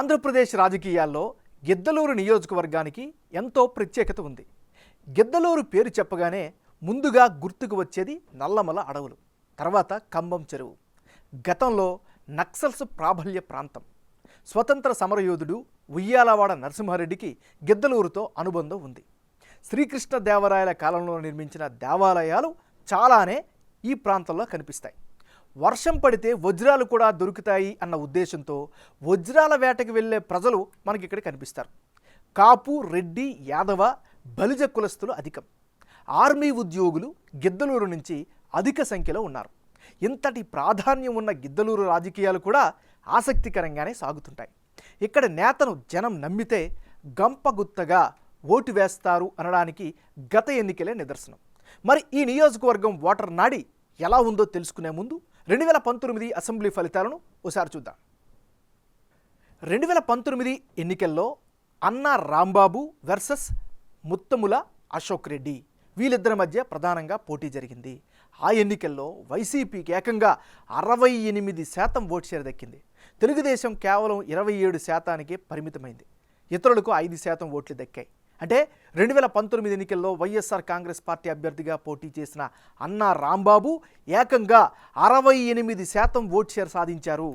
ఆంధ్రప్రదేశ్ రాజకీయాల్లో గిద్దలూరు నియోజకవర్గానికి ఎంతో ప్రత్యేకత ఉంది. గిద్దలూరు పేరు చెప్పగానే ముందుగా గుర్తుకు వచ్చేది నల్లమల అడవులు, తర్వాత కంబం చెరువు. గతంలో నక్సల్స్ ప్రాబల్య ప్రాంతం. స్వతంత్ర సమరయోధుడు ఉయ్యాలవాడ నరసింహారెడ్డికి గిద్దలూరుతో అనుబంధం ఉంది. శ్రీకృష్ణదేవరాయల కాలంలో నిర్మించిన దేవాలయాలు చాలానే ఈ ప్రాంతంలో కనిపిస్తాయి. వర్షం పడితే వజ్రాలు కూడా దొరుకుతాయి అన్న ఉద్దేశంతో వజ్రాల వేటకి వెళ్ళే ప్రజలు మనకి ఇక్కడ కనిపిస్తారు. కాపు, రెడ్డి, యాదవ, బలిజ కులస్తులు అధికం. ఆర్మీ ఉద్యోగులు గిద్దలూరు నుంచి అధిక సంఖ్యలో ఉన్నారు. ఇంతటి ప్రాధాన్యం ఉన్న గిద్దలూరు రాజకీయాలు కూడా ఆసక్తికరంగానే సాగుతుంటాయి. ఇక్కడ నేతను జనం నమ్మితే గంపగుత్తగా ఓటు వేస్తారు అనడానికి గత ఎన్నికలే నిదర్శనం. మరి ఈ నియోజకవర్గం ఓటర్ నాడి ఎలా ఉందో తెలుసుకునే ముందు 2019 అసెంబ్లీ ఫలితాలను ఒకసారి చూద్దాం. 2019 ఎన్నికల్లో అన్నా రాంబాబు వర్సెస్ ముత్తముల అశోక్ రెడ్డి, వీళ్ళిద్దరి మధ్య ప్రధానంగా పోటీ జరిగింది. ఆ ఎన్నికల్లో వైసీపీకి ఏకంగా 68% ఓటు షేర్ దక్కింది. తెలుగుదేశం కేవలం 27%కే పరిమితమైంది. ఇతరులకు 5% ఓట్లు దక్కాయి. అంటే 2019 ఎన్నికల్లో వైఎస్ఆర్ కాంగ్రెస్ పార్టీ అభ్యర్థిగా పోటీ చేసిన అన్నా రాంబాబు ఏకంగా 68% ఓటు షేర్ సాధించారు.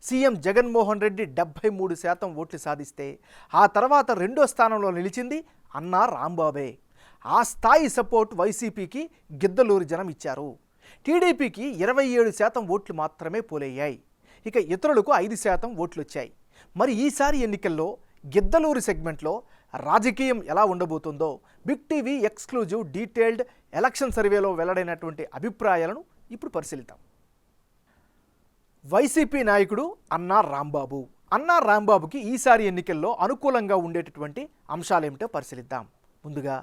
సీఎం జగన్మోహన్ రెడ్డి 73% ఓట్లు సాధిస్తే ఆ తర్వాత రెండో స్థానంలో నిలిచింది అన్నా రాంబాబే. ఆ స్థాయి సపోర్ట్ వైసీపీకి గిద్దలూరు జనం ఇచ్చారు. టీడీపీకి 27% ఓట్లు మాత్రమే పోలయ్యాయి. ఇక ఇతరులకు 5% ఓట్లు వచ్చాయి. మరి ఈసారి ఎన్నికల్లో గిద్దలూరు సెగ్మెంట్లో రాజకీయం ఎలా ఉండబోతుందో big TV exclusive detailed election సర్వేలో వెల్లడైనటువంటి అభిప్రాయాలను ఇప్పుడు పరిశీలిద్దాం. వైసీపీ నాయకుడు అన్నా రాంబాబు. అన్నా రాంబాబుకి ఈసారి ఎన్నికల్లో అనుకూలంగా ఉండేటటువంటి అంశాలేమిటో పరిశీలిద్దాం. ముందుగా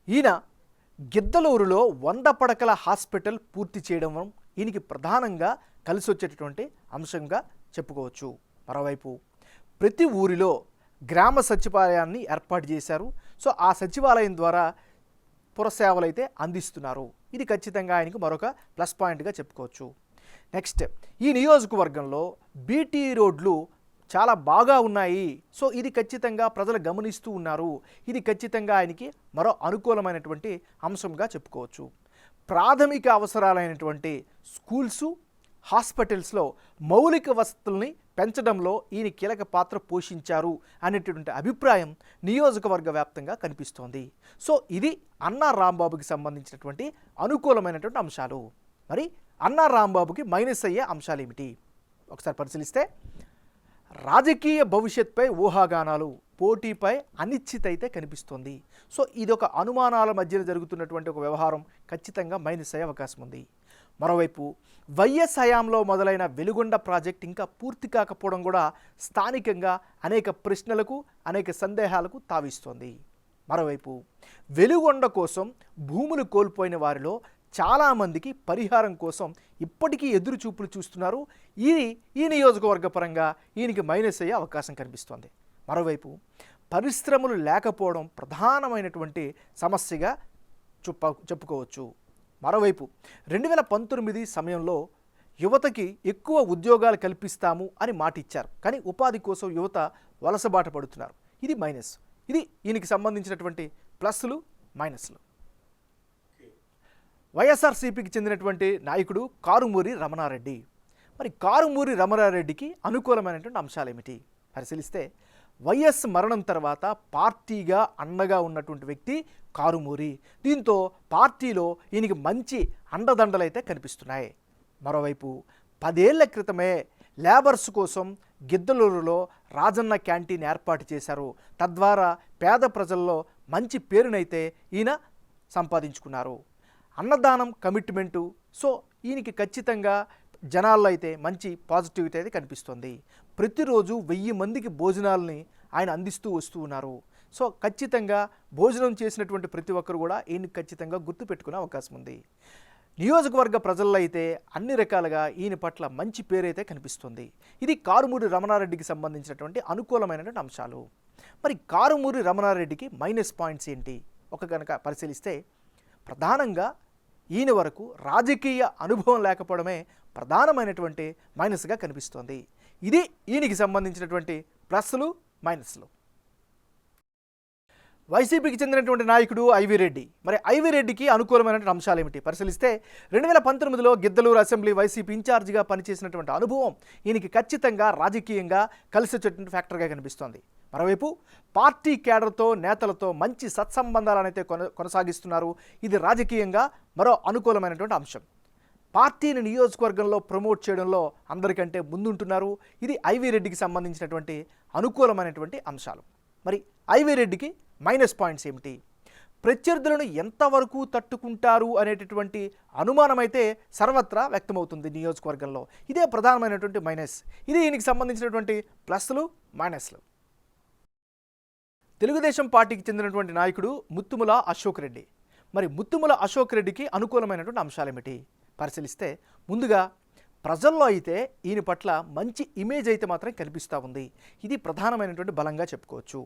ఈయన గిద్దలూరులో 100 పడకల హాస్పిటల్ పూర్తి చేయడం ఈయనకి ప్రధానంగా కలిసి వచ్చేటటువంటి అంశంగా చెప్పుకోవచ్చు. మరోవైపు ప్రతి ఊరిలో గ్రామ సచివాలయాన్ని ఏర్పాటు చేశారు. సో ఆ సచివాలయం ద్వారా పురసేవలు అయితే అందిస్తున్నారు. ఇది ఖచ్చితంగా ఆయనకు మరొక ప్లస్ పాయింట్గా చెప్పుకోవచ్చు. నెక్స్ట్, ఈ నియోజకవర్గంలో బీటీ రోడ్లు చాలా బాగా ఉన్నాయి. సో ఇది ఖచ్చితంగా ప్రజలు గమనిస్తూ ఉన్నారు. ఇది ఖచ్చితంగా ఆయనకి మరో అనుకూలమైనటువంటి అంశంగా చెప్పుకోవచ్చు. ప్రాథమిక అవసరాలైనటువంటి స్కూల్సు, హాస్పిటల్స్లో మౌలిక వసతుల్ని పెంచడంలో ఈయన కీలక పాత్ర పోషించారు అనేటటువంటి అభిప్రాయం నియోజకవర్గ వ్యాప్తంగా కనిపిస్తోంది. సో ఇది అన్నా రాంబాబుకి సంబంధించినటువంటి అనుకూలమైనటువంటి అంశాలు. మరి అన్నా రాంబాబుకి మైనస్ అయ్యే అంశాలు ఏమిటి ఒకసారి పరిశీలిస్తే, రాజకీయ భవిష్యత్పై ఊహాగానాలు, పోటీపై అనిశ్చిత అయితే కనిపిస్తోంది. సో ఇది ఒక అనుమానాల మధ్యన జరుగుతున్నటువంటి ఒక వ్యవహారం ఖచ్చితంగా మైనస్ అయ్యే అవకాశం ఉంది. మరోవైపు వైఎస్ హయాంలో మొదలైన వెలుగొండ ప్రాజెక్ట్ ఇంకా పూర్తి కాకపోవడం కూడా స్థానికంగా అనేక ప్రశ్నలకు, అనేక సందేహాలకు తావిస్తోంది. మరోవైపు వెలుగొండ కోసం భూములు కోల్పోయిన వారిలో చాలామందికి పరిహారం కోసం ఇప్పటికీ ఎదురు చూపులు చూస్తున్నారు. ఈ నియోజకవర్గ పరంగా ఈయనకి మైనస్ అయ్యే అవకాశం కనిపిస్తోంది. మరోవైపు పరిశ్రమలు లేకపోవడం ప్రధానమైనటువంటి సమస్యగా చెప్పుకోవచ్చు. మరోవైపు 2019 సమయంలో యువతకి ఎక్కువ ఉద్యోగాలు కల్పిస్తాము అని మాట ఇచ్చారు. కానీ ఉపాధి కోసం యువత వలసబాట పడుతున్నారు. ఇది మైనస్. ఇది ఈయనకి సంబంధించినటువంటి ప్లస్లు, మైనస్లు. వైఎస్ఆర్సీపీకి చెందినటువంటి నాయకుడు కారుమూరి రమణారెడ్డి. మరి కారుమూరి రమణారెడ్డికి అనుకూలమైనటువంటి అంశాలు ఏమిటి పరిశీలిస్తే, వైఎస్ మరణం తర్వాత పార్టీగా అండగా ఉన్నటువంటి వ్యక్తి కారుమూరి. దీంతో పార్టీలో ఈయనకి మంచి అండదండలైతే కనిపిస్తున్నాయి. మరోవైపు 10 ఏళ్ల క్రితమే లేబర్స్ కోసం గిద్దలూరులో రాజన్న క్యాంటీన్ ఏర్పాటు చేశారు. తద్వారా పేద ప్రజల్లో మంచి పేరునైతే ఈయన సంపాదించుకున్నారు. అన్నదానం కమిట్మెంటు. సో ఈయనకి ఖచ్చితంగా జనాల్లో అయితే మంచి పాజిటివిటీ అయితే కనిపిస్తుంది. ప్రతిరోజు 1000 మందికి భోజనాలని ఆయన అందిస్తూ వస్తూ ఉన్నారు. సో ఖచ్చితంగా భోజనం చేసినటువంటి ప్రతి ఒక్కరు కూడా ఈయనకి ఖచ్చితంగా గుర్తుపెట్టుకునే అవకాశం ఉంది. నియోజకవర్గ ప్రజల్లో అయితే అన్ని రకాలుగా ఈయన పట్ల మంచి పేరైతే కనిపిస్తుంది. ఇది కారుమూరి రమణారెడ్డికి సంబంధించినటువంటి అనుకూలమైనటువంటి అంశాలు. మరి కారుమూరి రమణారెడ్డికి మైనస్ పాయింట్స్ ఏంటి కనుక పరిశీలిస్తే, ప్రధానంగా ఈయన వరకు రాజకీయ అనుభవం లేకపోవడమే ప్రధానమైనటువంటి మైనస్గా కనిపిస్తోంది. ఇది ఈయనకి సంబంధించినటువంటి ప్లస్లు మైనస్లు. వైసీపీకి చెందినటువంటి నాయకుడు ఐవీ రెడ్డి. మరి ఐవీ రెడ్డికి అనుకూలమైనటువంటి అంశాలు ఏమిటి పరిశీలిస్తే 2019లో గిద్దలూరు అసెంబ్లీ వైసీపీ ఇన్ఛార్జిగా పనిచేసినటువంటి అనుభవం ఈయనకి ఖచ్చితంగా రాజకీయంగా కలిసి వచ్చేటువంటి ఫ్యాక్టర్గా కనిపిస్తోంది. మరోవైపు పార్టీ కేడర్తో నేతలతో మంచి సత్సంబంధాలను అయితే కొనసాగిస్తున్నారు. ఇది రాజకీయంగా మరో అనుకూలమైనటువంటి అంశం. పార్టీని నియోజకవర్గంలో ప్రమోట్ చేయడంలో అందరికంటే ముందుంటున్నారు. ఇది ఐవీ రెడ్డికి సంబంధించినటువంటి అనుకూలమైనటువంటి అంశాలు. మరి ఐవీ రెడ్డికి మైనస్ పాయింట్స్ ఏమిటి? ప్రత్యర్థులను ఎంతవరకు తట్టుకుంటారు అనేటటువంటి అనుమానం అయితే సర్వత్రా వ్యక్తమవుతుంది నియోజకవర్గంలో. ఇదే ప్రధానమైనటువంటి మైనస్. ఇది ఈయనకి సంబంధించినటువంటి ప్లస్లు మైనస్లు. తెలుగుదేశం పార్టీకి చెందినటువంటి నాయకుడు ముత్తుముల అశోక్ రెడ్డి. మరి ముత్తుముల అశోక్ రెడ్డికి అనుకూలమైనటువంటి అంశాలు ఏమిటి పరిశీలిస్తే, ముందుగా ప్రజల్లో అయితే ఈయన పట్ల మంచి ఇమేజ్ అయితే మాత్రం కనిపిస్తూ ఉంది. ఇది ప్రధానమైనటువంటి బలంగా చెప్పుకోవచ్చు.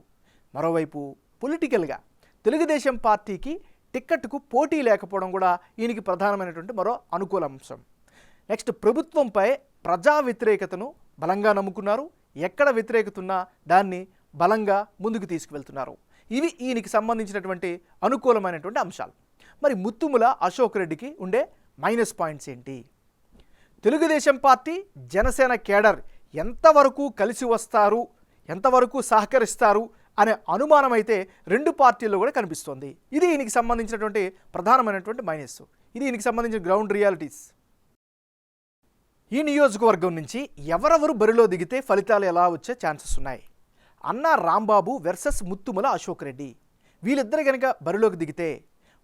మరోవైపు పొలిటికల్గా తెలుగుదేశం పార్టీకి టిక్కెట్కు పోటీ లేకపోవడం కూడా ఈయనకి ప్రధానమైనటువంటి మరో అనుకూల అంశం. నెక్స్ట్, ప్రభుత్వంపై ప్రజా వ్యతిరేకతను బలంగా నమ్ముకున్నారు. ఎక్కడ వ్యతిరేకత ఉన్నా దాన్ని బలంగా ముందుకు తీసుకువెళ్తున్నారు. ఇవి ఈయనకి సంబంధించినటువంటి అనుకూలమైనటువంటి అంశాలు. మరి ముత్తుముల అశోక్ రెడ్డికి ఉండే మైనస్ పాయింట్స్ ఏంటి? తెలుగుదేశం పార్టీ జనసేన కేడర్ ఎంతవరకు కలిసి వస్తారు, ఎంతవరకు సహకరిస్తారు అనే అనుమానం అయితే రెండు పార్టీల్లో కూడా కనిపిస్తోంది. ఇది ఈయనకి సంబంధించినటువంటి ప్రధానమైనటువంటి మైనస్. ఇది ఈయనకి సంబంధించిన గ్రౌండ్ రియాలిటీస్. ఈ నియోజకవర్గం నుంచి ఎవరెవరు బరిలో దిగితే ఫలితాలు ఎలా వచ్చే ఛాన్సెస్ ఉన్నాయి? అన్నా రాంబాబు వర్సెస్ ముత్తుముల అశోక్ రెడ్డి. వీళ్ళిద్దరు కనుక బరిలోకి దిగితే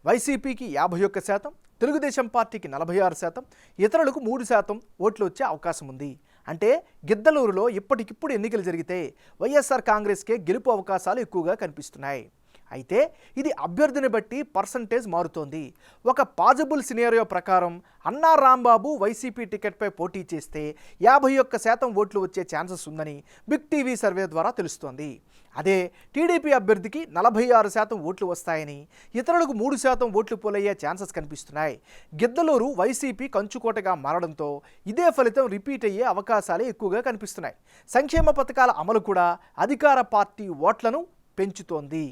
వైసీపీకి 51%, తెలుగుదేశం పార్టీకి 46%, ఇతరులకు 3% ఓట్లు వచ్చే అవకాశం ఉంది. అంటే గిద్దలూరులో ఇప్పటికిప్పుడు ఎన్నికలు జరిగితే వైఎస్ఆర్ కాంగ్రెస్కే గెలుపు అవకాశాలు ఎక్కువగా కనిపిస్తున్నాయి. అయితే ఇది అభ్యర్థిని బట్టి పర్సంటేజ్ మారుతోంది. ఒక పాజిబుల్ సినేరియో ప్రకారం అన్నా రాంబాబు వైసీపీ టికెట్పై పోటీ చేస్తే 51% ఓట్లు వచ్చే ఛాన్సెస్ ఉందని బిగ్ టీవీ సర్వే ద్వారా తెలుస్తోంది. అదే టీడీపీ అభ్యర్థికి 46% ఓట్లు వస్తాయని, ఇతరులకు 3% ఓట్లు పోలయ్యే ఛాన్సెస్ కనిపిస్తున్నాయి. గిద్దలూరు వైసీపీ కంచుకోటగా మారడంతో ఇదే ఫలితం రిపీట్ అయ్యే అవకాశాలే ఎక్కువగా కనిపిస్తున్నాయి. సంక్షేమ పథకాల అమలు కూడా అధికార పార్టీ ఓట్లను పెంచుతోంది.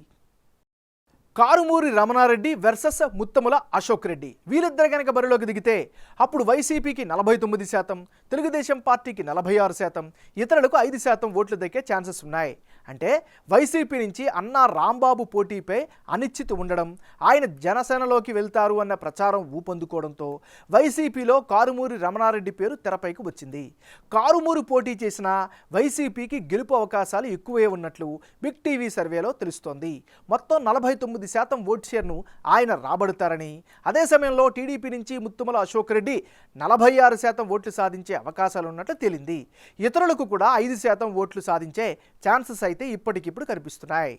కారుమూరి రమణారెడ్డి వర్సెస్ ముత్తముల అశోక్ రెడ్డి. వీళ్ళిద్దరు కనుక బరిలోకి దిగితే అప్పుడు వైసీపీకి 49%, తెలుగుదేశం పార్టీకి 46%, ఇతరులకు 5% ఓట్లు దక్కే ఛాన్సెస్ ఉన్నాయి. అంటే వైసీపీ నుంచి అన్నా రాంబాబు పోటీపై అనిశ్చితి ఉండడం, ఆయన జనసేనలోకి వెళ్తారు అన్న ప్రచారం ఊపందుకోవడంతో వైసీపీలో కారుమూరి రమణారెడ్డి పేరు తెరపైకి వచ్చింది. కారుమూరి పోటీ చేసిన వైసీపీకి గెలుపు అవకాశాలు ఎక్కువే ఉన్నట్లు బిగ్ టీవీ సర్వేలో తెలుస్తోంది. మొత్తం 49% ఓట్ షేర్ను ఆయన రాబడతారని, అదే సమయంలో టీడీపీ నుంచి ముత్తుముల అశోక్ రెడ్డి 46% ఓట్లు సాధించే అవకాశాలు ఉన్నట్లు తేలింది. ఇతరులకు కూడా 5% ఓట్లు సాధించే ఛాన్సెస్ అయితే ఇప్పటికిప్పుడు కనిపిస్తున్నాయి.